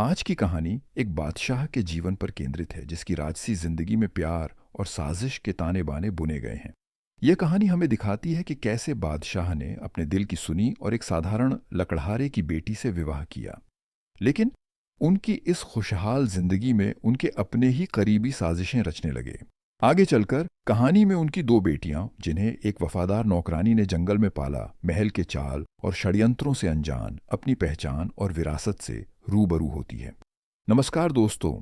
आज की कहानी एक बादशाह के जीवन पर केंद्रित है जिसकी राजसी जिंदगी में प्यार और साजिश के ताने बाने बुने गए हैं। यह कहानी हमें दिखाती है कि कैसे बादशाह ने अपने दिल की सुनी और एक साधारण लकड़हारे की बेटी से विवाह किया। लेकिन उनकी इस खुशहाल जिंदगी में उनके अपने ही करीबी साजिशें रचने लगे। आगे चलकर कहानी में उनकी दो बेटियां, जिन्हें एक वफादार नौकरानी ने जंगल में पाला, महल के चाल और षड्यंत्रों से अनजान, अपनी पहचान और विरासत से रूबरू होती है। नमस्कार दोस्तों,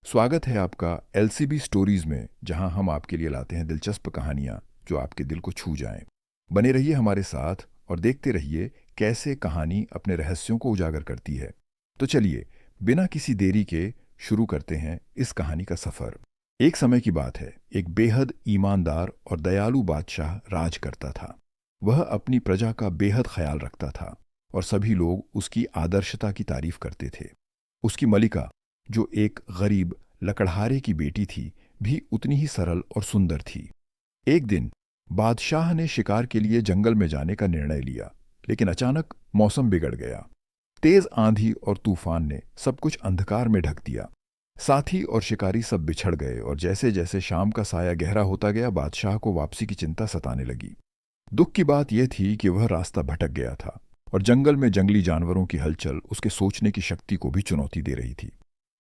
स्वागत है आपका एलसीबी स्टोरीज में, जहां हम आपके लिए लाते हैं दिलचस्प कहानियां जो आपके दिल को छू जाएं। बने रहिए हमारे साथ और देखते रहिए कैसे कहानी अपने रहस्यों को उजागर करती है। तो चलिए बिना किसी देरी के शुरू करते हैं इस कहानी का सफर। एक समय की बात है, एक बेहद ईमानदार और दयालु बादशाह राज करता था। वह अपनी प्रजा का बेहद ख्याल रखता था और सभी लोग उसकी आदर्शता की तारीफ करते थे। उसकी मलिका, जो एक गरीब लकड़हारे की बेटी थी, भी उतनी ही सरल और सुंदर थी। एक दिन बादशाह ने शिकार के लिए जंगल में जाने का निर्णय लिया, लेकिन अचानक मौसम बिगड़ गया। तेज आंधी और तूफान ने सब कुछ अंधकार में ढक दिया। साथी और शिकारी सब बिछड़ गए और जैसे जैसे शाम का साया गहरा होता गया, बादशाह को वापसी की चिंता सताने लगी। दुख की बात यह थी कि वह रास्ता भटक गया था और जंगल में जंगली जानवरों की हलचल उसके सोचने की शक्ति को भी चुनौती दे रही थी।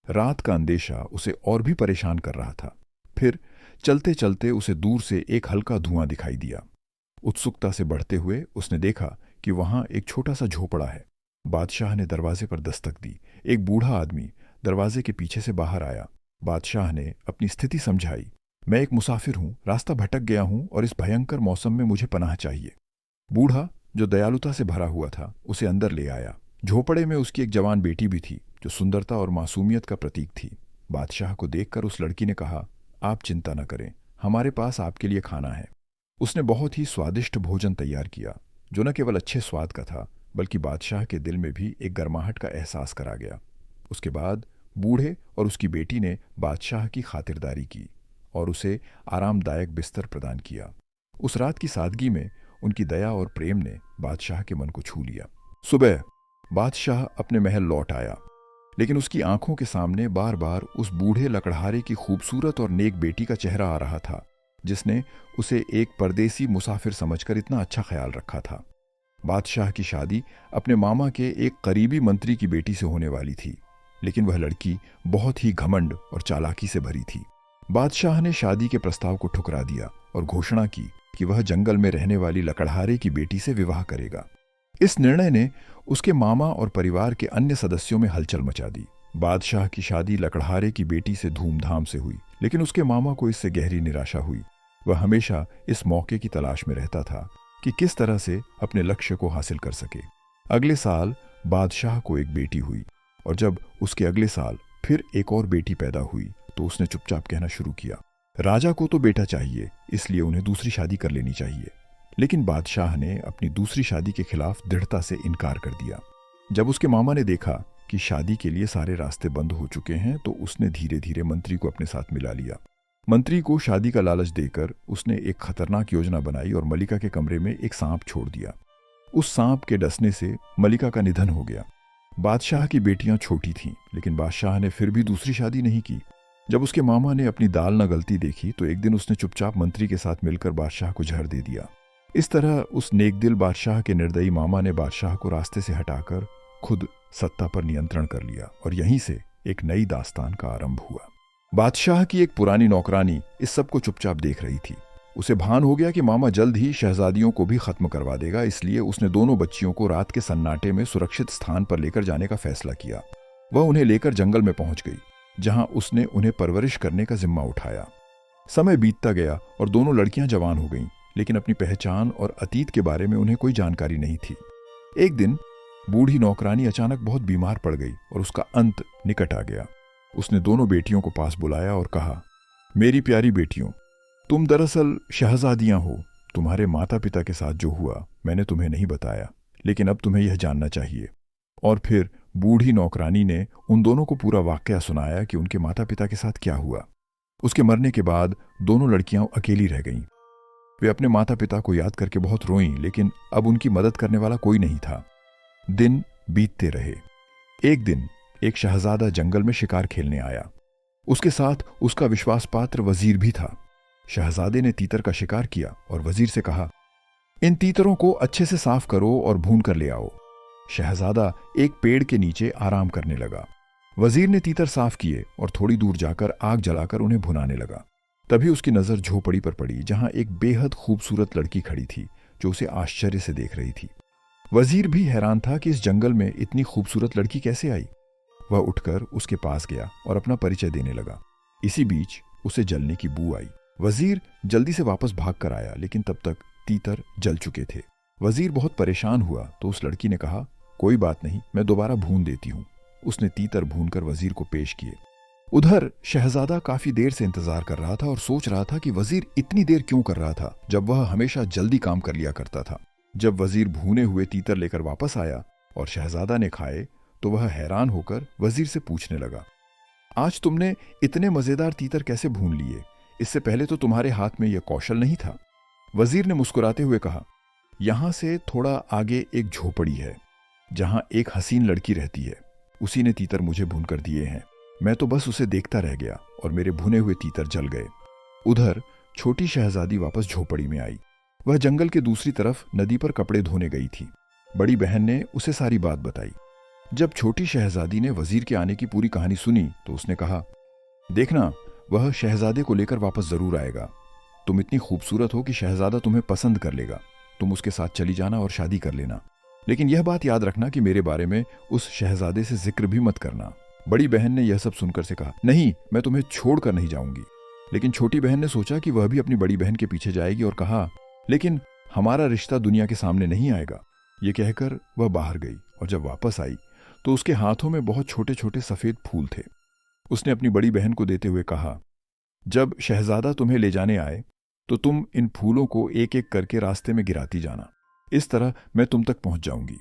रात का अंदेशा उसे और भी परेशान कर रहा था। फिर चलते चलते उसे दूर से एक हल्का धुआं दिखाई दिया। उत्सुकता से बढ़ते हुए उसने देखा कि वहां एक छोटा सा झोपड़ा है। बादशाह ने दरवाजे पर दस्तक दी। एक बूढ़ा आदमी दरवाजे के पीछे से बाहर आया। बादशाह ने अपनी स्थिति समझाई। मैं एक मुसाफिर हूं, रास्ता भटक गया हूं और इस भयंकर मौसम में मुझे पनाह चाहिए। बूढ़ा, जो दयालुता से भरा हुआ था, उसे अंदर ले आया। झोपड़े में उसकी एक जवान बेटी भी थी, जो सुंदरता और मासूमियत का प्रतीक थी। बादशाह को देखकर उस लड़की ने कहा, आप चिंता न करें, हमारे पास आपके लिए खाना है। उसने बहुत ही स्वादिष्ट भोजन तैयार किया, जो न केवल अच्छे स्वाद का था, बल्कि बादशाह के दिल में भी एक गर्माहट का एहसास करा गया। उसके बाद बूढ़े और उसकी बेटी ने बादशाह की खातिरदारी की और उसे आरामदायक बिस्तर प्रदान किया। उस रात की सादगी में उनकी दया और प्रेम ने बादशाह के मन को छू लिया। सुबह बादशाह अपने महल लौट आया, लेकिन उसकी आंखों के सामने बार बार उस बूढ़े लकड़हारे की खूबसूरत और नेक बेटी का चेहरा आ रहा था, जिसने उसे एक परदेसी मुसाफिर समझकर इतना अच्छा ख्याल रखा था। बादशाह की शादी अपने मामा के एक करीबी मंत्री की बेटी से होने वाली थी, लेकिन वह लड़की बहुत ही घमंड और चालाकी से भरी थी। बादशाह ने शादी के प्रस्ताव को ठुकरा दिया और घोषणा की कि वह जंगल में रहने वाली लकड़हारे की बेटी से विवाह करेगा। इस निर्णय ने उसके मामा और परिवार के अन्य सदस्यों में हलचल मचा दी। बादशाह की शादी लकड़हारे की बेटी से धूमधाम से हुई, लेकिन उसके मामा को इससे गहरी निराशा हुई। वह हमेशा इस मौके की तलाश में रहता था कि किस तरह से अपने लक्ष्य को हासिल कर सके। अगले साल बादशाह को एक बेटी हुई और जब उसके अगले साल फिर एक और बेटी पैदा हुई, तो उसने चुपचाप कहना शुरू किया, राजा को तो बेटा चाहिए, इसलिए उन्हें दूसरी शादी कर लेनी चाहिए। लेकिन बादशाह ने अपनी दूसरी शादी के खिलाफ दृढ़ता से इनकार कर दिया। जब उसके मामा ने देखा कि शादी के लिए सारे रास्ते बंद हो चुके हैं, तो उसने धीरे धीरे मंत्री को अपने साथ मिला लिया। मंत्री को शादी का लालच देकर उसने एक खतरनाक योजना बनाई और मलिका के कमरे में एक सांप छोड़ दिया। उस सांप के डसने से मलिका का निधन हो गया। बादशाह की बेटियां छोटी थीं, लेकिन बादशाह ने फिर भी दूसरी शादी नहीं की। जब उसके मामा ने अपनी दाल न गलती देखी, तो एक दिन उसने चुपचाप मंत्री के साथ मिलकर बादशाह को जहर दे दिया। इस तरह उस नेकदिल बादशाह के निर्दयी मामा ने बादशाह को रास्ते से हटाकर खुद सत्ता पर नियंत्रण कर लिया और यहीं से एक नई दास्तान का आरंभ हुआ। बादशाह की एक पुरानी नौकरानी इस सब को चुपचाप देख रही थी। उसे भान हो गया कि मामा जल्द ही शहजादियों को भी खत्म करवा देगा, इसलिए उसने दोनों बच्चियों को रात के सन्नाटे में सुरक्षित स्थान पर लेकर जाने का फैसला किया। वह उन्हें लेकर जंगल में पहुंच गई, जहां उसने उन्हें परवरिश करने का जिम्मा उठाया। समय बीतता गया और दोनों लड़कियां जवान हो गईं, लेकिन अपनी पहचान और अतीत के बारे में उन्हें कोई जानकारी नहीं थी। एक दिन बूढ़ी नौकरानी अचानक बहुत बीमार पड़ गई और उसका अंत निकट आ गया। उसने दोनों बेटियों को पास बुलाया और कहा, मेरी प्यारी बेटियों, तुम दरअसल शहजादियां हो। तुम्हारे माता पिता के साथ जो हुआ मैंने तुम्हें नहीं बताया, लेकिन अब तुम्हें यह जानना चाहिए। और फिर बूढ़ी नौकरानी ने उन दोनों को पूरा वाकया सुनाया कि उनके माता पिता के साथ क्या हुआ। उसके मरने के बाद दोनों लड़कियां अकेली रह गईं। वे अपने माता पिता को याद करके बहुत रोईं, लेकिन अब उनकी मदद करने वाला कोई नहीं था। दिन बीतते रहे। एक दिन एक शहजादा जंगल में शिकार खेलने आया। उसके साथ उसका विश्वास पात्र वजीर भी था। शहजादे ने तीतर का शिकार किया और वजीर से कहा, इन तीतरों को अच्छे से साफ करो और भून कर ले आओ। शहजादा एक पेड़ के नीचे आराम करने लगा। वजीर ने तीतर साफ किए और थोड़ी दूर जाकर आग जलाकर उन्हें भुनाने लगा। तभी उसकी नजर झोपड़ी पर पड़ी, जहां एक बेहद खूबसूरत लड़की खड़ी थी जो उसे आश्चर्य से देख रही थी। वजीर भी हैरान था कि इस जंगल में इतनी खूबसूरत लड़की कैसे आई। वह उठकर उसके पास गया और अपना परिचय देने लगा। इसी बीच उसे जलने की बू आई। वजीर जल्दी से वापस भाग कर आया, लेकिन तब तक तीतर जल चुके थे। वजीर बहुत परेशान हुआ तो उस लड़की ने कहा, कोई बात नहीं, मैं दोबारा भून देती हूँ। उसने तीतर भूनकर वजीर को पेश किए। उधर शहजादा काफी देर से इंतजार कर रहा था और सोच रहा था कि वजीर इतनी देर क्यों कर रहा था, जब वह हमेशा जल्दी काम कर लिया करता था। जब वजीर भूने हुए तीतर लेकर वापस आया और शहजादा ने खाए तो वह हैरान होकर वजीर से पूछने लगा, आज तुमने इतने मजेदार तीतर कैसे भून लिए? इससे पहले तो तुम्हारे हाथ में यह कौशल नहीं था। वजीर ने मुस्कुराते हुए कहा, यहां से थोड़ा आगे एक झोपड़ी है जहां एक हसीन लड़की रहती है। उसी ने तीतर मुझे भूनकर दिए हैं। मैं तो बस उसे देखता रह गया और मेरे भुने हुए तीतर जल गए। उधर छोटी शहजादी वापस झोपड़ी में आई। वह जंगल के दूसरी तरफ नदी पर कपड़े धोने गई थी। बड़ी बहन ने उसे सारी बात बताई। जब छोटी शहजादी ने वजीर के आने की पूरी कहानी सुनी तो उसने कहा, देखना, वह शहजादे को लेकर वापस जरूर आएगा। तुम इतनी खूबसूरत हो कि शहजादा तुम्हें पसंद कर लेगा। तुम उसके साथ चली जाना और शादी कर लेना, लेकिन यह बात याद रखना कि मेरे बारे में उस शहजादे से जिक्र भी मत करना। बड़ी बहन ने यह सब सुनकर से कहा, नहीं, मैं तुम्हें छोड़कर नहीं जाऊंगी। लेकिन छोटी बहन ने सोचा कि वह भी अपनी बड़ी बहन के पीछे जाएगी और कहा, लेकिन हमारा रिश्ता दुनिया के सामने नहीं आएगा। ये कहकर वह बाहर गई और जब वापस आई तो उसके हाथों में बहुत छोटे छोटे सफेद फूल थे। उसने अपनी बड़ी बहन को देते हुए कहा, जब शहजादा तुम्हें ले जाने आए तो तुम इन फूलों को एक एक करके रास्ते में गिराती जाना। इस तरह मैं तुम तक पहुंच जाऊंगी।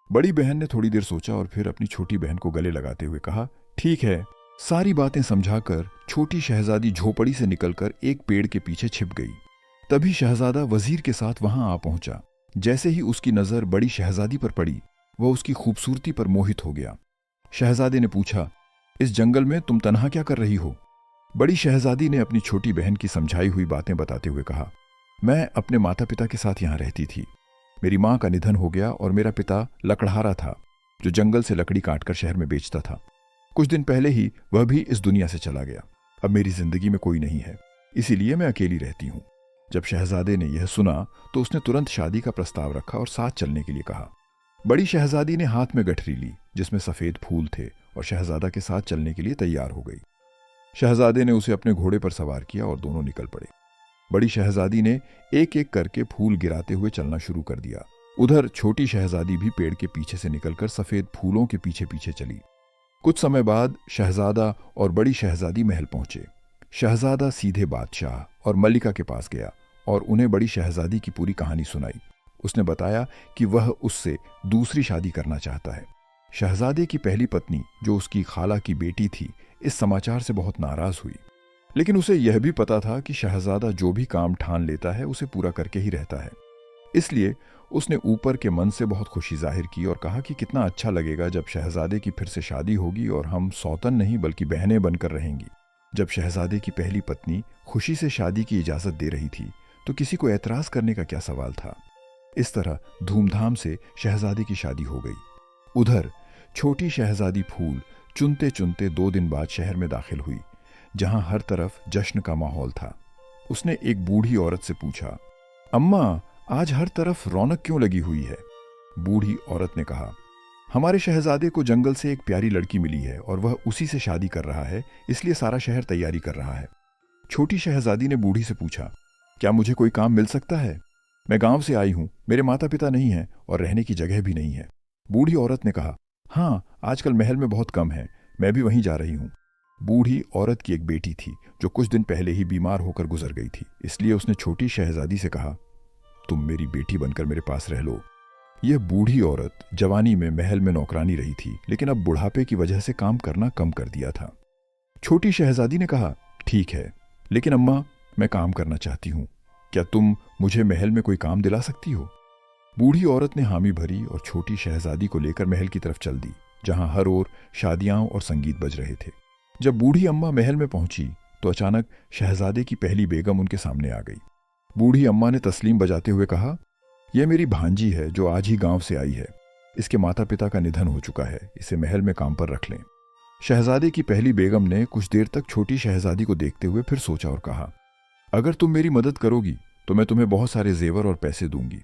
बड़ी बहन ने थोड़ी देर सोचा और फिर अपनी छोटी बहन को गले लगाते हुए कहा, ठीक है। सारी बातें समझाकर छोटी शहजादी झोपड़ी से निकलकर एक पेड़ के पीछे छिप गई। तभी शहजादा वजीर के साथ वहां आ पहुंचा। जैसे ही उसकी नजर बड़ी शहजादी पर पड़ी, वह उसकी खूबसूरती पर मोहित हो गया। शहजादे ने पूछा, इस जंगल में तुम तन्हा क्या कर रही हो? बड़ी शहजादी ने अपनी छोटी बहन की समझाई हुई बातें बताते हुए कहा, मैं अपने माता पिता के साथ यहाँ रहती थी। मेरी माँ का निधन हो गया और मेरा पिता लकड़हारा था जो जंगल से लकड़ी काटकर शहर में बेचता था। कुछ दिन पहले ही वह भी इस दुनिया से चला गया। अब मेरी जिंदगी में कोई नहीं है, इसीलिए मैं अकेली रहती हूँ। जब शहजादे ने यह सुना तो उसने तुरंत शादी का प्रस्ताव रखा और साथ चलने के लिए कहा। बड़ी शहजादी ने हाथ में गठरी ली जिसमें सफेद फूल थे और शहजादा के साथ चलने के लिए तैयार हो गई। शहजादे ने उसे अपने घोड़े पर सवार किया और दोनों निकल पड़े। बड़ी शहजादी ने एक एक करके फूल गिराते हुए चलना शुरू कर दिया। उधर छोटी शहजादी भी पेड़ के पीछे से निकलकर सफेद फूलों के पीछे पीछे चली। कुछ समय बाद शहजादा और बड़ी शहजादी महल पहुंचे। शहजादा सीधे बादशाह और मल्लिका के पास गया और उन्हें बड़ी शहजादी की पूरी कहानी सुनाई। उसने बताया कि वह उससे दूसरी शादी करना चाहता है। शहजादे की पहली पत्नी, जो उसकी खाला की बेटी थी, इस समाचार से बहुत नाराज हुई। लेकिन उसे यह भी पता था कि शहजादा जो भी काम ठान लेता है उसे पूरा करके ही रहता है। इसलिए उसने ऊपर के मन से बहुत खुशी जाहिर की और कहा कि कितना अच्छा लगेगा जब शहजादे की फिर से शादी होगी और हम सौतन नहीं बल्कि बहनें बनकर रहेंगी। जब शहजादे की पहली पत्नी खुशी से शादी की इजाजत दे रही थी तो किसी को एतराज करने का क्या सवाल था। इस तरह धूमधाम से शहजादे की शादी हो गई। उधर छोटी शहजादी फूल चुनते चुनते 2 दिन बाद शहर में दाखिल हुई, जहां हर तरफ जश्न का माहौल था। उसने एक बूढ़ी औरत से पूछा, अम्मा, आज हर तरफ रौनक क्यों लगी हुई है? बूढ़ी औरत ने कहा, हमारे शहजादे को जंगल से एक प्यारी लड़की मिली है और वह उसी से शादी कर रहा है, इसलिए सारा शहर तैयारी कर रहा है। छोटी शहजादी ने बूढ़ी से पूछा, क्या मुझे कोई काम मिल सकता है? मैं गांव से आई हूं, मेरे माता पिता नहीं हैं और रहने की जगह भी नहीं है। बूढ़ी औरत ने कहा, हाँ, आजकल महल में बहुत कम है, मैं भी वहीं जा रही हूँ। बूढ़ी औरत की एक बेटी थी जो कुछ दिन पहले ही बीमार होकर गुजर गई थी, इसलिए उसने छोटी शहजादी से कहा, तुम मेरी बेटी बनकर मेरे पास रह लो। यह बूढ़ी औरत जवानी में महल में नौकरानी रही थी, लेकिन अब बुढ़ापे की वजह से काम करना कम कर दिया था। छोटी शहजादी ने कहा, ठीक है, लेकिन अम्मा, मैं काम करना चाहती हूँ। क्या तुम मुझे महल में कोई काम दिला सकती हो? बूढ़ी औरत ने हामी भरी और छोटी शहजादी को लेकर महल की तरफ चल दी। जहां हर ओर शादियां और संगीत बज रहे थे। जब बूढ़ी अम्मा महल में पहुंची तो अचानक शहजादे की पहली बेगम उनके सामने आ गई। बूढ़ी अम्मा ने तस्लीम बजाते हुए कहा, यह मेरी भांजी है जो आज ही गांव से आई है। इसके माता पिता का निधन हो चुका है, इसे महल में काम पर रख लें। शहजादे की पहली बेगम ने कुछ देर तक छोटी शहजादी को देखते हुए फिर सोचा और कहा, अगर तुम मेरी मदद करोगी तो मैं तुम्हें बहुत सारे जेवर और पैसे दूंगी।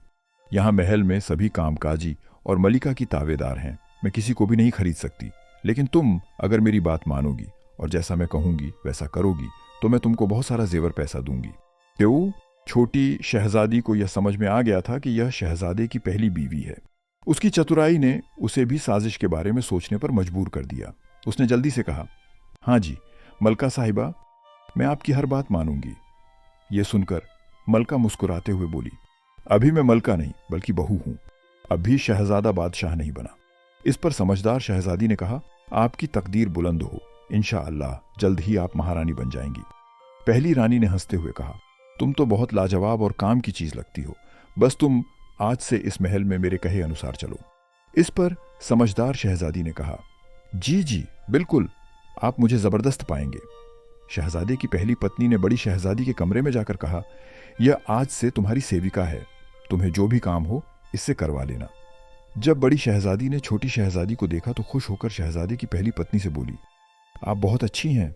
यहाँ महल में सभी कामकाजी और मलिका की तावेदार हैं, मैं किसी को भी नहीं खरीद सकती। लेकिन तुम अगर मेरी बात मानोगी और जैसा मैं कहूंगी वैसा करोगी तो मैं तुमको बहुत सारा जेवर पैसा दूंगी। तो छोटी शहजादी को यह समझ में आ गया था कि यह शहजादे की पहली बीवी है। उसकी चतुराई ने उसे भी साजिश के बारे में सोचने पर मजबूर कर दिया। उसने जल्दी से कहा, हाँ जी मलका साहिबा, मैं आपकी हर बात मानूंगी। यह सुनकर मलका मुस्कुराते हुए बोली, अभी मैं मलका नहीं बल्कि बहू हूं, अभी शहजादा बादशाह नहीं बना। इस पर समझदार शहजादी ने कहा, आपकी तकदीर बुलंद हो, इंशाअल्लाह जल्द ही आप महारानी बन जाएंगी। पहली रानी ने हंसते हुए कहा, तुम तो बहुत लाजवाब और काम की चीज लगती हो, बस तुम आज से इस महल में मेरे कहे अनुसार चलो। इस पर समझदार शहजादी ने कहा, जी जी बिल्कुल, आप मुझे जबरदस्त पाएंगे। शहजादे की पहली पत्नी ने बड़ी शहजादी के कमरे में जाकर कहा, यह आज से तुम्हारी सेविका है, तुम्हें जो भी काम हो इससे करवा लेना। जब बड़ी शहजादी ने छोटी शहजादी को देखा तो खुश होकर शहजादे की पहली पत्नी से बोली, आप बहुत अच्छी हैं।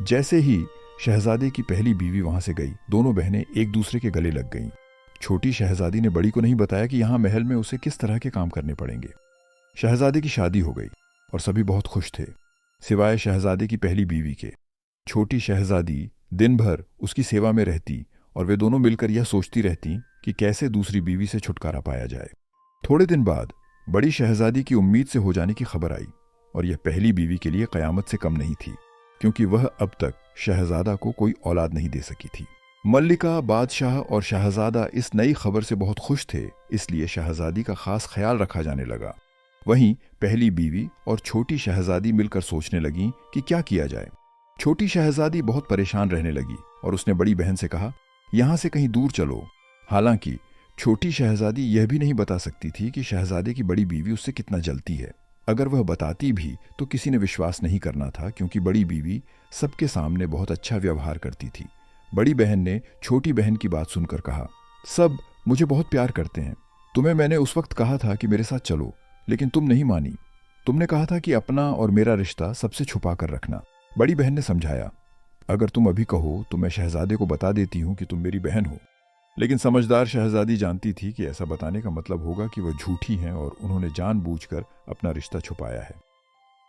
जैसे ही शहजादे की पहली बीवी वहां से गई, दोनों बहनें एक दूसरे के गले लग गईं। छोटी शहजादी ने बड़ी को नहीं बताया कि यहां महल में उसे किस तरह के काम करने पड़ेंगे। शहजादे की शादी हो गई और सभी बहुत खुश थे, सिवाय शहजादे की पहली बीवी के। छोटी शहजादी दिन भर उसकी सेवा में रहती और वे दोनों मिलकर यह सोचती रहती कि कैसे दूसरी बीवी से छुटकारा पाया जाए। थोड़े दिन बाद बड़ी शहजादी की उम्मीद से हो जाने की खबर आई और यह पहली बीवी के लिए कयामत से कम नहीं थी, क्योंकि वह अब तक शहजादा को कोई औलाद नहीं दे सकी थी। मल्लिका, बादशाह और शहजादा इस नई खबर से बहुत खुश थे, इसलिए शहजादी का खास ख्याल रखा जाने लगा। वहीं पहली बीवी और छोटी शहजादी मिलकर सोचने लगीं कि क्या किया जाए। छोटी शहजादी बहुत परेशान रहने लगी और उसने बड़ी बहन से कहा, यहां से कहीं दूर चलो। हालांकि छोटी शहजादी यह भी नहीं बता सकती थी कि शहजादे की बड़ी बीवी उससे कितना जलती है। अगर वह बताती भी तो किसी ने विश्वास नहीं करना था, क्योंकि बड़ी बीवी सबके सामने बहुत अच्छा व्यवहार करती थी। बड़ी बहन ने छोटी बहन की बात सुनकर कहा, सब मुझे बहुत प्यार करते हैं। तुम्हें मैंने उस वक्त कहा था कि मेरे साथ चलो, लेकिन तुम नहीं मानी। तुमने कहा था कि अपना और मेरा रिश्ता सबसे छुपा कर रखना। बड़ी बहन ने समझाया, अगर तुम अभी कहो तो मैं शहजादे को बता देती हूँ कि तुम मेरी बहन हो। लेकिन समझदार शहजादी जानती थी कि ऐसा बताने का मतलब होगा कि वह झूठी हैं और उन्होंने जानबूझकर अपना रिश्ता छुपाया है।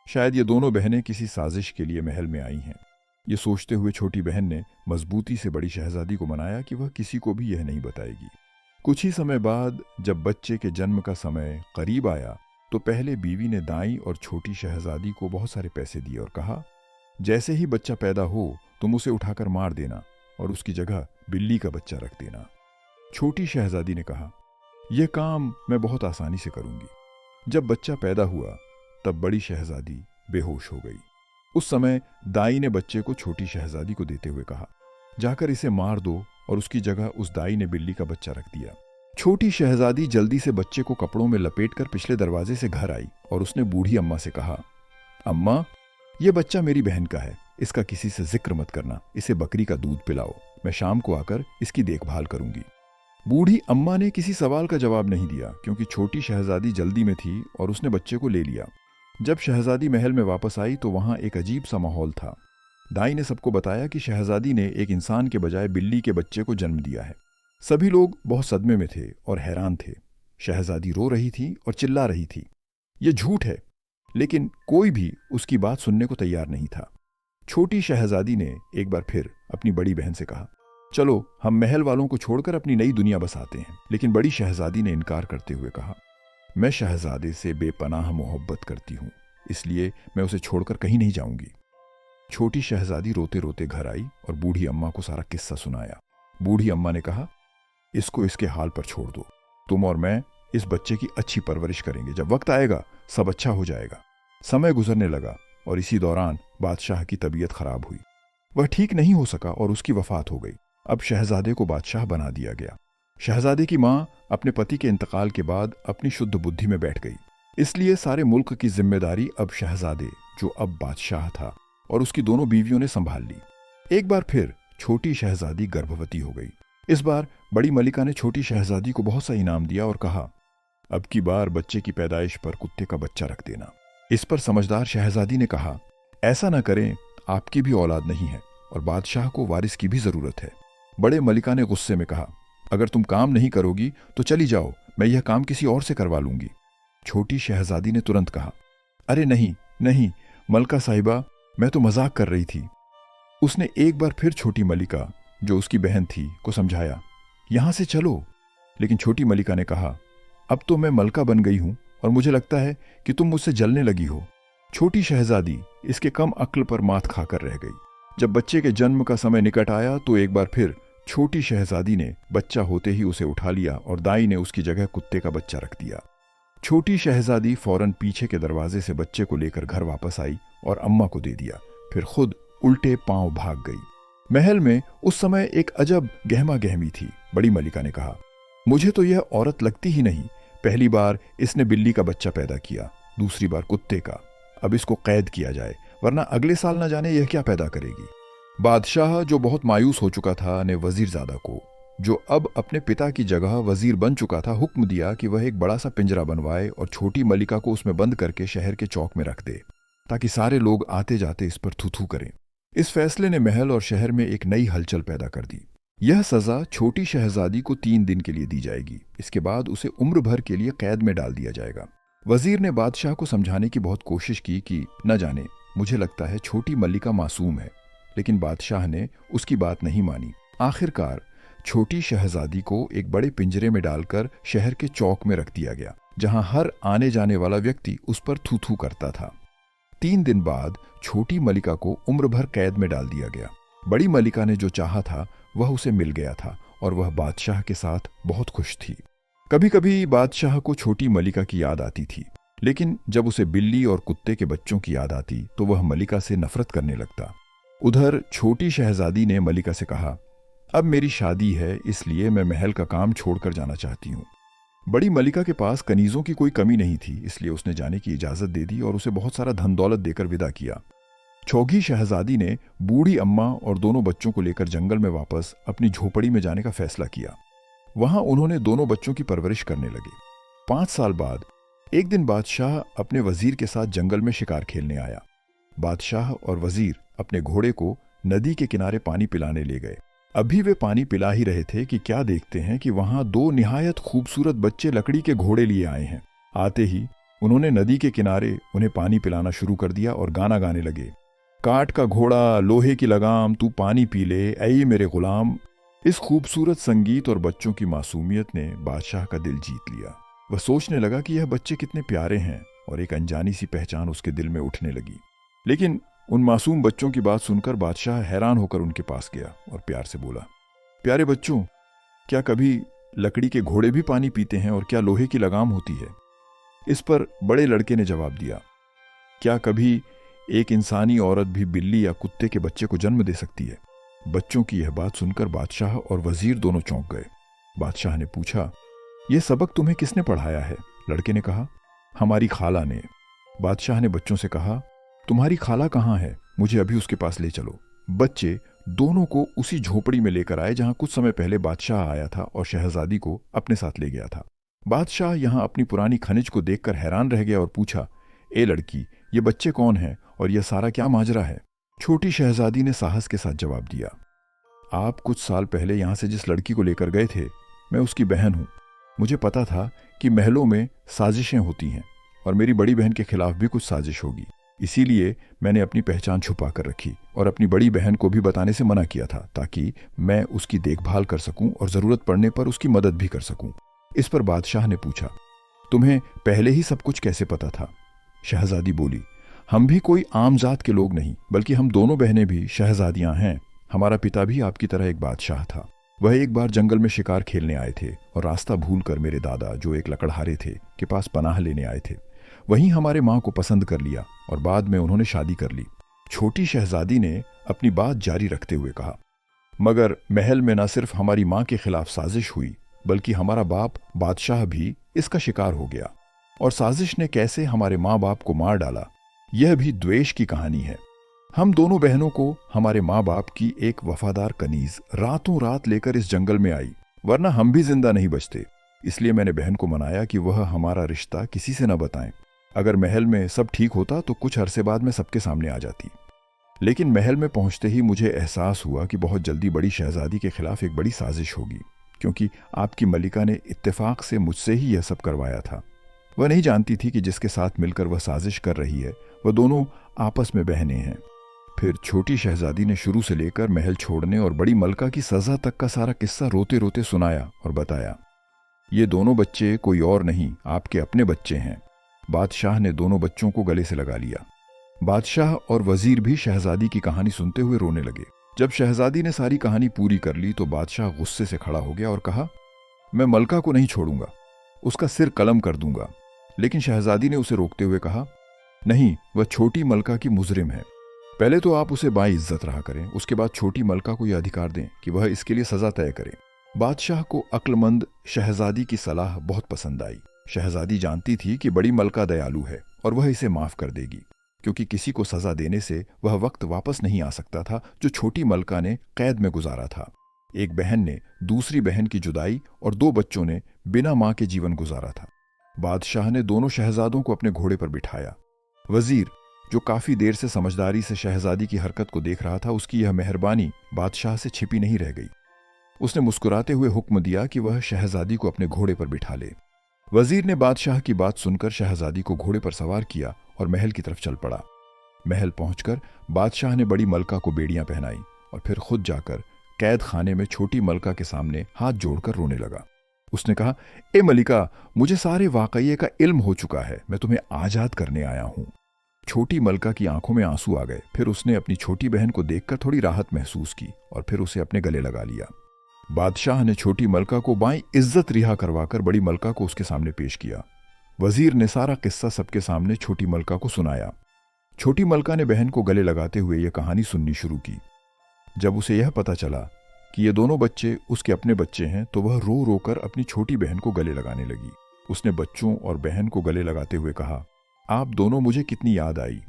शायद ये दोनों बहनें किसी साजिश के लिए महल में आई हैं। ये सोचते हुए छोटी बहन ने मजबूती से बड़ी शहजादी को मनाया कि वह किसी को भी यह नहीं बताएगी। कुछ ही समय बाद जब बच्चे के जन्म का समय करीब आया तो पहले बीवी ने दाई और छोटी शहजादी को बहुत सारे पैसे दिए और कहा, जैसे ही बच्चा पैदा हो तुम उसे उठाकर मार देना और उसकी जगह बिल्ली का बच्चा रख देना। छोटी शहजादी ने कहा, यह काम मैं बहुत आसानी से करूंगी। जब बच्चा पैदा हुआ तब बड़ी शहजादी बेहोश हो गई। उस समय दाई ने बच्चे को छोटी शहजादी को देते हुए कहा, जाकर इसे मार दो, और उसकी जगह उस दाई ने बिल्ली का बच्चा रख दिया। छोटी शहजादी जल्दी से बच्चे को कपड़ों में लपेटकर पिछले दरवाजे से घर आई और उसने बूढ़ी अम्मा से कहा, अम्मा, यह बच्चा मेरी बहन का है, इसका किसी से जिक्र मत करना, इसे बकरी का दूध पिलाओ, मैं शाम को आकर इसकी देखभाल करूंगी। बूढ़ी अम्मा ने किसी सवाल का जवाब नहीं दिया, क्योंकि छोटी शहजादी जल्दी में थी और उसने बच्चे को ले लिया। जब शहजादी महल में वापस आई तो वहां एक अजीब सा माहौल था। दाई ने सबको बताया कि शहजादी ने एक इंसान के बजाय बिल्ली के बच्चे को जन्म दिया है। सभी लोग बहुत सदमे में थे और हैरान थे। शहजादी रो रही थी और चिल्ला रही थी, ये झूठ है, लेकिन कोई भी उसकी बात सुनने को तैयार नहीं था। छोटी शहजादी ने एक बार फिर अपनी बड़ी बहन से कहा, चलो हम महल वालों को छोड़कर अपनी नई दुनिया बसाते हैं। लेकिन बड़ी शहजादी ने इनकार करते हुए कहा, मैं शहजादे से बेपनाह मोहब्बत करती हूँ, इसलिए मैं उसे छोड़कर कहीं नहीं जाऊंगी। छोटी शहजादी रोते रोते घर आई और बूढ़ी अम्मा को सारा किस्सा सुनाया। बूढ़ी अम्मा ने कहा, इसको इसके हाल पर छोड़ दो, तुम और मैं इस बच्चे की अच्छी परवरिश करेंगे, जब वक्त आएगा सब अच्छा हो जाएगा। समय गुजरने लगा और इसी दौरान बादशाह की तबीयत खराब हुई। वह ठीक नहीं हो सका और उसकी वफात हो गई। अब शहजादे को बादशाह बना दिया गया। शहजादे की माँ अपने पति के इंतकाल के बाद अपनी शुद्ध बुद्धि में बैठ गई। इसलिए सारे मुल्क की जिम्मेदारी अब शहजादे, जो अब बादशाह था, और उसकी दोनों बीवियों ने संभाल ली। एक बार फिर छोटी शहजादी गर्भवती हो गई। इस बार बड़ी मलिका ने छोटी शहजादी को बहुत सा इनाम दिया और कहा, अब की बार बच्चे की पैदाइश पर कुत्ते का बच्चा रख देना। इस पर समझदार शहजादी ने कहा, ऐसा न करें, आपकी भी औलाद नहीं है और बादशाह को वारिस की भी जरूरत है। बड़े मलिका ने गुस्से में कहा, अगर तुम काम नहीं करोगी तो चली जाओ, मैं यह काम किसी और से करवा लूंगी। छोटी शहजादी ने तुरंत कहा, अरे नहीं नहीं मलका साहिबा, मैं तो मजाक कर रही थी। उसने एक बार फिर छोटी मलिका, जो उसकी बहन थी, को समझाया, यहां से चलो। लेकिन छोटी मलिका ने कहा, अब तो मैं मलका बन गई हूं और मुझे लगता है कि तुम मुझसे जलने लगी हो। छोटी शहजादी इसके कम अक्ल पर मात खाकर रह गई। जब बच्चे के जन्म का समय निकट आया तो एक बार फिर छोटी शहजादी ने बच्चा होते ही उसे उठा लिया और दाई ने उसकी जगह कुत्ते का बच्चा रख दिया। छोटी शहजादी फौरन पीछे के दरवाजे से बच्चे को लेकर घर वापस आई और अम्मा को दे दिया, फिर खुद उल्टे पांव भाग गई। महल में उस समय एक अजब गहमा गहमी थी। बड़ी मलिका ने कहा, मुझे तो यह औरत लगती ही नहीं। पहली बार इसने बिल्ली का बच्चा पैदा किया, दूसरी बार कुत्ते का। अब इसको कैद किया जाए, वरना अगले साल न जाने यह क्या पैदा करेगी। बादशाह, जो बहुत मायूस हो चुका था, ने वजीरजादा को, जो अब अपने पिता की जगह वजीर बन चुका था, हुक्म दिया कि वह एक बड़ा सा पिंजरा बनवाए और छोटी मलिका को उसमें बंद करके शहर के चौक में रख दे, ताकि सारे लोग आते जाते इस पर थू थू करें। इस फैसले ने महल और शहर में एक नई हलचल पैदा कर दी। यह सजा छोटी शहजादी को 3 दिन के लिए दी जाएगी। इसके बाद उसे उम्र भर के लिए कैद में डाल दिया जाएगा। वजीर ने बादशाह को समझाने की बहुत कोशिश की कि न जाने, मुझे लगता है छोटी मलिका मासूम है, लेकिन बादशाह ने उसकी बात नहीं मानी। आखिरकार छोटी शहजादी को एक बड़े पिंजरे में डालकर शहर के चौक में रख दिया गया, जहां हर आने जाने वाला व्यक्ति उस पर थू थू करता था। 3 दिन बाद छोटी मलिका को उम्र भर कैद में डाल दिया गया। बड़ी मलिका ने जो चाहा था वह उसे मिल गया था और वह बादशाह के साथ बहुत खुश थी। कभी कभी बादशाह को छोटी मलिका की याद आती थी, लेकिन जब उसे बिल्ली और कुत्ते के बच्चों की याद आती तो वह मलिका से नफरत करने लगता। उधर छोटी शहजादी ने मलिका से कहा, अब मेरी शादी है, इसलिए मैं महल का काम छोड़कर जाना चाहती हूँ। बड़ी मलिका के पास कनीजों की कोई कमी नहीं थी, इसलिए उसने जाने की इजाजत दे दी और उसे बहुत सारा धन दौलत देकर विदा किया। छोगी शहजादी ने बूढ़ी अम्मा और दोनों बच्चों को लेकर जंगल में वापस अपनी झोपड़ी में जाने का फैसला किया। वहां उन्होंने दोनों बच्चों की परवरिश करने लगे। 5 साल बाद एक दिन बादशाह अपने वजीर के साथ जंगल में शिकार खेलने आया। बादशाह और वजीर अपने घोड़े को नदी के किनारे पानी पिलाने ले गए। अभी वे पानी पिला ही रहे थे कि क्या देखते हैं कि वहां 2 निहायत खूबसूरत बच्चे लकड़ी के घोड़े लिए आए हैं। आते ही उन्होंने नदी के किनारे उन्हें पानी पिलाना शुरू कर दिया और गाना गाने लगे, काठ का घोड़ा, लोहे की लगाम, तू पानी पी ले, ऐ मेरे गुलाम। इस खूबसूरत संगीत और बच्चों की मासूमियत ने बादशाह का दिल जीत लिया। वह सोचने लगा कि यह बच्चे कितने प्यारे हैं और एक अनजानी सी पहचान उसके दिल में उठने लगी। लेकिन उन मासूम बच्चों की बात सुनकर बादशाह हैरान होकर उनके पास गया और प्यार से बोला, प्यारे बच्चों, क्या कभी लकड़ी के घोड़े भी पानी पीते हैं और क्या लोहे की लगाम होती है? इस पर बड़े लड़के ने जवाब दिया, क्या कभी एक इंसानी औरत भी बिल्ली या कुत्ते के बच्चे को जन्म दे सकती है? बच्चों की यह बात सुनकर बादशाह और वजीर दोनों चौंक गए। बादशाह ने पूछा, यह सबक तुम्हें किसने पढ़ाया है? लड़के ने कहा, हमारी खाला ने। बादशाह ने बच्चों से कहा, तुम्हारी खाला कहाँ है? मुझे अभी उसके पास ले चलो। बच्चे दोनों को उसी झोपड़ी में लेकर आए जहां कुछ समय पहले बादशाह आया था और शहजादी को अपने साथ ले गया था। बादशाह यहां अपनी पुरानी खनिज को देखकर हैरान रह गया और पूछा, ए लड़की, ये बच्चे कौन हैं और यह सारा क्या माजरा है? छोटी शहजादी ने साहस के साथ जवाब दिया, आप कुछ साल पहले यहां से जिस लड़की को लेकर गए थे, मैं उसकी बहन हूं। मुझे पता था कि महलों में साजिशें होती हैं और मेरी बड़ी बहन के खिलाफ भी कुछ साजिश होगी, इसीलिए मैंने अपनी पहचान छुपा कर रखी और अपनी बड़ी बहन को भी बताने से मना किया था, ताकि मैं उसकी देखभाल कर सकूं और जरूरत पड़ने पर उसकी मदद भी कर सकूं। इस पर बादशाह ने पूछा, तुम्हें पहले ही सब कुछ कैसे पता था? शहजादी बोली, हम भी कोई आम जात के लोग नहीं, बल्कि हम दोनों बहनें भी शहजादियां हैं। हमारा पिता भी आपकी तरह एक बादशाह था। वह एक बार जंगल में शिकार खेलने आए थे और रास्ता भूलकर मेरे दादा, जो एक लकड़हारे थे, के पास पनाह लेने आए थे। वहीं हमारे माँ को पसंद कर लिया और बाद में उन्होंने शादी कर ली। छोटी शहजादी ने अपनी बात जारी रखते हुए कहा, मगर महल में न सिर्फ हमारी माँ के खिलाफ साजिश हुई, बल्कि हमारा बाप बादशाह भी इसका शिकार हो गया और साजिश ने कैसे हमारे माँ बाप को मार डाला। यह भी द्वेष की कहानी है। हम दोनों बहनों को हमारे माँ बाप की एक वफादार कनीज रातों रात लेकर इस जंगल में आई, वरना हम भी जिंदा नहीं बचते। इसलिए मैंने बहन को मनाया कि वह हमारा रिश्ता किसी से न बताएं। अगर महल में सब ठीक होता तो कुछ अरसे बाद मैं सबके सामने आ जाती। लेकिन महल में पहुंचते ही मुझे एहसास हुआ कि बहुत जल्दी बड़ी शहजादी के खिलाफ एक बड़ी साजिश होगी, क्योंकि आपकी मलिका ने इत्तेफाक से मुझसे ही यह सब करवाया था। वह नहीं जानती थी कि जिसके साथ मिलकर वह साजिश कर रही है वह दोनों आपस में बहनें हैं। फिर छोटी शहजादी ने शुरू से लेकर महल छोड़ने और बड़ी मलका की सजा तक का सारा किस्सा रोते रोते सुनाया और बताया। ये दोनों बच्चे कोई और नहीं, आपके अपने बच्चे हैं। बादशाह ने दोनों बच्चों को गले से लगा लिया। बादशाह और वजीर भी शहजादी की कहानी सुनते हुए रोने लगे। जब शहजादी ने सारी कहानी पूरी कर ली तो बादशाह गुस्से से खड़ा हो गया और कहा, मैं मलका को नहीं छोड़ूंगा, उसका सिर कलम कर दूंगा। लेकिन शहजादी ने उसे रोकते हुए कहा, नहीं, वह छोटी मलका की मुजरिम है। पहले तो आप उसे बाइज्जत रहा करें, उसके बाद छोटी मलका को यह अधिकार दें कि वह इसके लिए सजा तय करे। बादशाह को अक्लमंद शहजादी की सलाह बहुत पसंद आई। शहजादी जानती थी कि बड़ी मलका दयालु है और वह इसे माफ कर देगी, क्योंकि किसी को सजा देने से वह वक्त वापस नहीं आ सकता था जो छोटी मलका ने कैद में गुजारा था। एक बहन ने दूसरी बहन की जुदाई और 2 बच्चों ने बिना मां के जीवन गुजारा था। बादशाह ने दोनों शहजादों को अपने घोड़े पर बिठाया। वजीर, जो काफी देर से समझदारी से शहजादी की हरकत को देख रहा था, उसकी यह मेहरबानी बादशाह से छिपी नहीं रह गई। उसने मुस्कुराते हुए हुक्म दिया कि वह शहजादी को अपने घोड़े पर बिठा ले। वजीर ने बादशाह की बात सुनकर शहजादी को घोड़े पर सवार किया और महल की तरफ चल पड़ा। महल पहुंचकर बादशाह ने बड़ी मलका को बेड़ियां पहनाई और फिर खुद जाकर कैद खाने में छोटी मलका के सामने हाथ जोड़कर रोने लगा। उसने कहा, ए मलिका, मुझे सारे वाकये का इल्म हो चुका है, मैं तुम्हें आजाद करने आया हूं। छोटी मलका की आंखों में आंसू आ गए। फिर उसने अपनी छोटी बहन को देखकर थोड़ी राहत महसूस की और फिर उसे अपने गले लगा लिया। बादशाह ने छोटी मलका को बाईं इज्जत रिहा करवाकर बड़ी मलका को उसके सामने पेश किया। वजीर ने सारा किस्सा सबके सामने छोटी मलका को सुनाया। छोटी मलका ने बहन को गले लगाते हुए यह कहानी सुननी शुरू की। जब उसे यह पता चला कि ये दोनों बच्चे उसके अपने बच्चे हैं तो वह रो रो कर अपनी छोटी बहन को गले लगाने लगी। उसने बच्चों और बहन को गले लगाते हुए कहा, आप दोनों मुझे कितनी याद आई।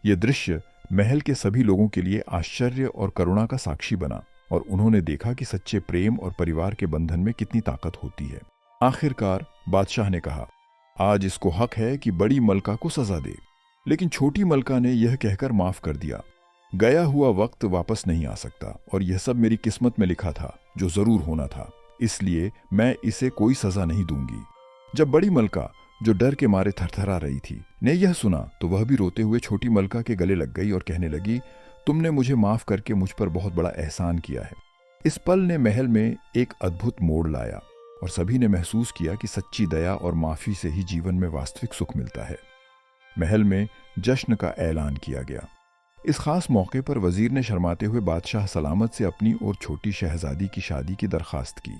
यह दृश्य महल के सभी लोगों के लिए आश्चर्य और करुणा का साक्षी बना और उन्होंने देखा कि सच्चे प्रेम और परिवार के बंधन में कितनी ताकत होती है। आखिरकार बादशाह ने कहा, आज इसको हक है कि बड़ी मलका को सजा दे। लेकिन छोटी मलका ने यह कहकर माफ कर दिया, गया हुआ वक्त वापस नहीं आ सकता और यह सब मेरी किस्मत में लिखा था जो जरूर होना था, इसलिए मैं इसे कोई सजा नहीं दूंगी। जब बड़ी मलका, जो डर के मारे थरथरा रही थी, ने यह सुना तो वह भी रोते हुए छोटी मलका के गले लग गई और कहने लगी, तुमने मुझे माफ करके मुझ पर बहुत बड़ा एहसान किया है। इस पल ने महल में एक अद्भुत मोड़ लाया और सभी ने महसूस किया कि सच्ची दया और माफी से ही जीवन में वास्तविक सुख मिलता है। महल में जश्न का ऐलान किया गया। इस खास मौके पर वजीर ने शर्माते हुए बादशाह सलामत से अपनी और छोटी शहजादी की शादी की दरखास्त की।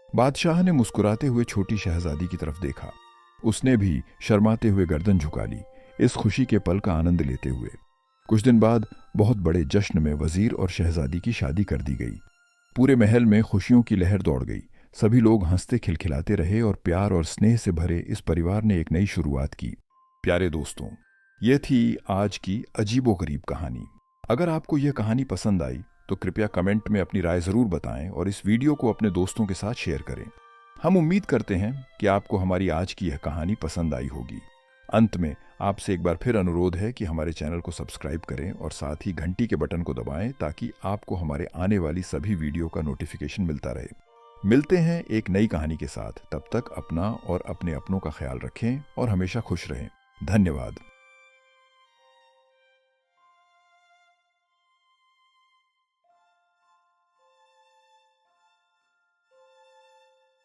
बादशाह ने मुस्कुराते हुए छोटी शहजादी की तरफ देखा। उसने भी शर्माते हुए गर्दन झुका ली, इस खुशी के पल का आनंद लेते हुए। कुछ दिन बाद बहुत बड़े जश्न में वजीर और शहजादी की शादी कर दी गई। पूरे महल में खुशियों की लहर दौड़ गई। सभी लोग हंसते खिलखिलाते रहे और प्यार और स्नेह से भरे इस परिवार ने एक नई शुरुआत की। प्यारे दोस्तों, यह थी आज की अजीबोगरीब कहानी। अगर आपको यह कहानी पसंद आई तो कृपया कमेंट में अपनी राय जरूर बताएं और इस वीडियो को अपने दोस्तों के साथ शेयर करें। हम उम्मीद करते हैं कि आपको हमारी आज की यह कहानी पसंद आई होगी। अंत में आपसे एक बार फिर अनुरोध है कि हमारे चैनल को सब्सक्राइब करें और साथ ही घंटी के बटन को दबाएं ताकि आपको हमारे आने वाली सभी वीडियो का नोटिफिकेशन मिलता रहे। मिलते हैं एक नई कहानी के साथ। तब तक अपना और अपने अपनों का ख्याल रखें और हमेशा खुश रहें। धन्यवाद।